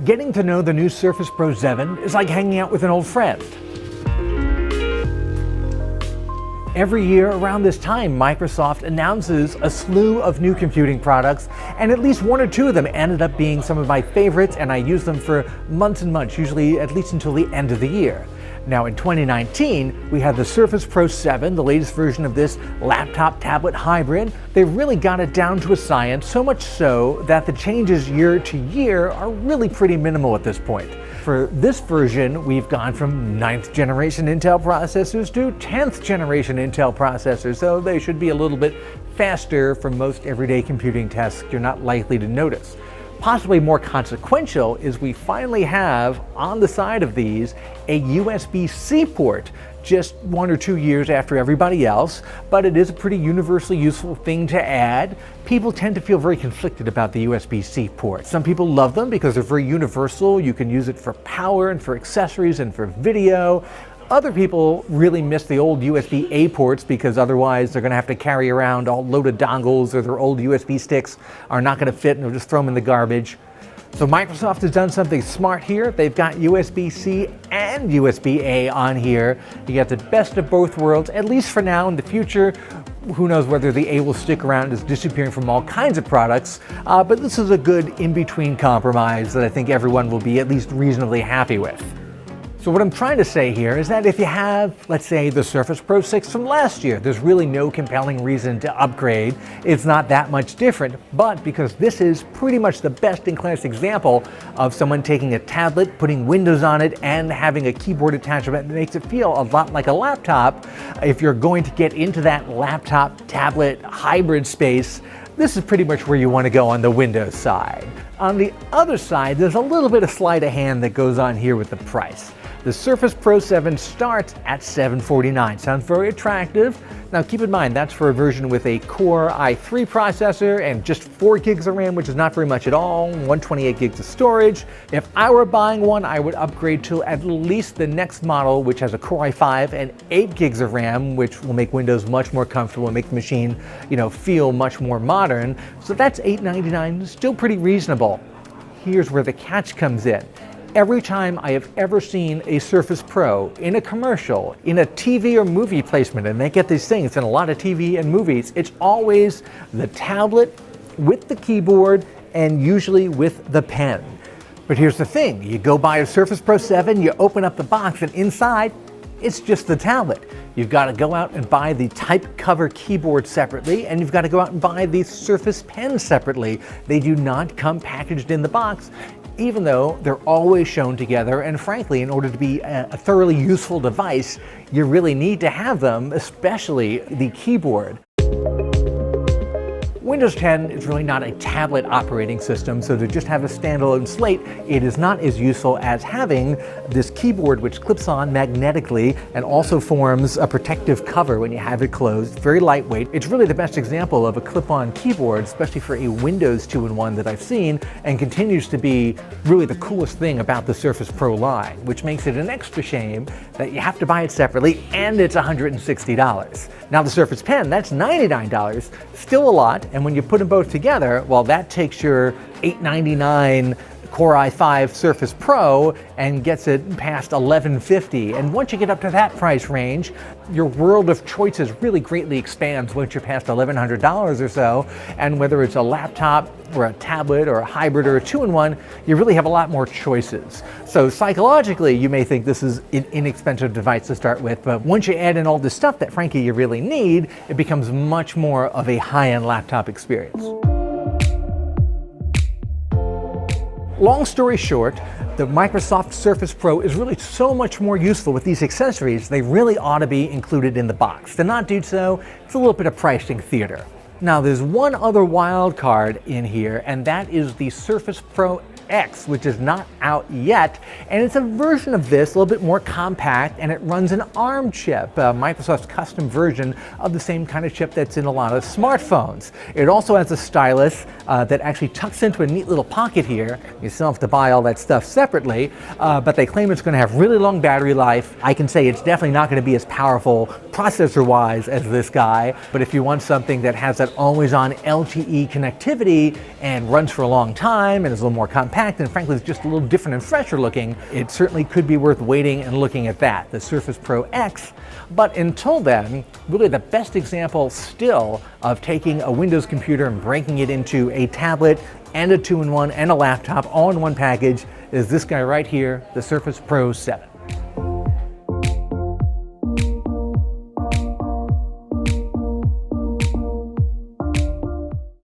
Getting to know the new Surface Pro 7 is like hanging out with an old friend. Every year around this time, Microsoft announces a slew of new computing products, and at least one or two of them ended up being some of my favorites, and I use them for months and months, usually at least until the end of the year. Now in 2019, we have the Surface Pro 7, the latest version of this laptop-tablet hybrid. They really got it down to a science, so much so that the changes year to year are really pretty minimal at this point. For this version, we've gone from 9th generation Intel processors to 10th generation Intel processors, so they should be a little bit faster for most everyday computing tasks you're not likely to notice. Possibly more consequential is we finally have on the side of these a USB-C port, just 1 or 2 years after everybody else, but it is a pretty universally useful thing to add. People tend to feel very conflicted about the USB-C port. Some people love them because they're very universal. You can use it for power and for accessories and for video. Other people really miss the old USB-A ports because otherwise they're going to have to carry around all loaded dongles, or their old USB sticks are not going to fit and they'll just throw them in the garbage. So Microsoft has done something smart here. They've got USB-C and USB-A on here. You get the best of both worlds, at least for now. In the future, who knows whether the A will stick around. It's disappearing from all kinds of products, but this is a good in-between compromise that I think everyone will be at least reasonably happy with. So what I'm trying to say here is that if you have, let's say, the Surface Pro 6 from last year, there's really no compelling reason to upgrade. It's not that much different, but because this is pretty much the best-in-class example of someone taking a tablet, putting Windows on it, and having a keyboard attachment that makes it feel a lot like a laptop, if you're going to get into that laptop-tablet hybrid space, this is pretty much where you want to go on the Windows side. On the other side, there's a little bit of sleight of hand that goes on here with the price. The Surface Pro 7 starts at $749. Sounds very attractive. Now keep in mind, that's for a version with a Core i3 processor and just 4 gigs of RAM, which is not very much at all, 128 gigs of storage. If I were buying one, I would upgrade to at least the next model, which has a Core i5 and 8 gigs of RAM, which will make Windows much more comfortable and make the machine, feel much more modern. So that's $899, still pretty reasonable. Here's where the catch comes in. Every time I have ever seen a Surface Pro in a commercial, in a TV or movie placement, and they get these things in a lot of TV and movies, it's always the tablet with the keyboard and usually with the pen. But here's the thing, you go buy a Surface Pro 7, you open up the box, and inside, it's just the tablet. You've got to go out and buy the type cover keyboard separately, and you've got to go out and buy the Surface Pen separately. They do not come packaged in the box, even though they're always shown together. And frankly, in order to be a thoroughly useful device, you really need to have them, especially the keyboard. Windows 10 is really not a tablet operating system, so to just have a standalone slate, it is not as useful as having this keyboard which clips on magnetically and also forms a protective cover when you have it closed. Very lightweight. It's really the best example of a clip-on keyboard, especially for a Windows 2-in-1 that I've seen, and continues to be really the coolest thing about the Surface Pro line, which makes it an extra shame that you have to buy it separately, and it's $160. Now the Surface Pen, that's $99, still a lot, and when you put them both together, well, that takes your $899 Core i5 Surface Pro and gets it past $1,150. And once you get up to that price range, your world of choices really greatly expands once you're past $1,100 or so. And whether it's a laptop or a tablet or a hybrid or a 2-in-1, you really have a lot more choices. So psychologically, you may think this is an inexpensive device to start with, but once you add in all this stuff that frankly you really need, it becomes much more of a high-end laptop experience. Long story short, the Microsoft Surface Pro is really so much more useful with these accessories. They really ought to be included in the box. To not do so, it's a little bit of pricing theater. Now there's one other wild card in here, and that is the Surface Pro X, which is not out yet, and it's a version of this, a little bit more compact, and it runs an ARM chip, Microsoft's custom version of the same kind of chip that's in a lot of smartphones. It also has a stylus that actually tucks into a neat little pocket here. You still have to buy all that stuff separately, but they claim it's going to have really long battery life. I can say it's definitely not going to be as powerful processor-wise as this guy, but if you want something that has that always-on LTE connectivity and runs for a long time and is a little more compact, compact and frankly is just a little different and fresher looking, it certainly could be worth waiting and looking at that, the Surface Pro X. But until then, really the best example still of taking a Windows computer and breaking it into a tablet and a 2-in-1 and a laptop all in one package is this guy right here, the Surface Pro 7.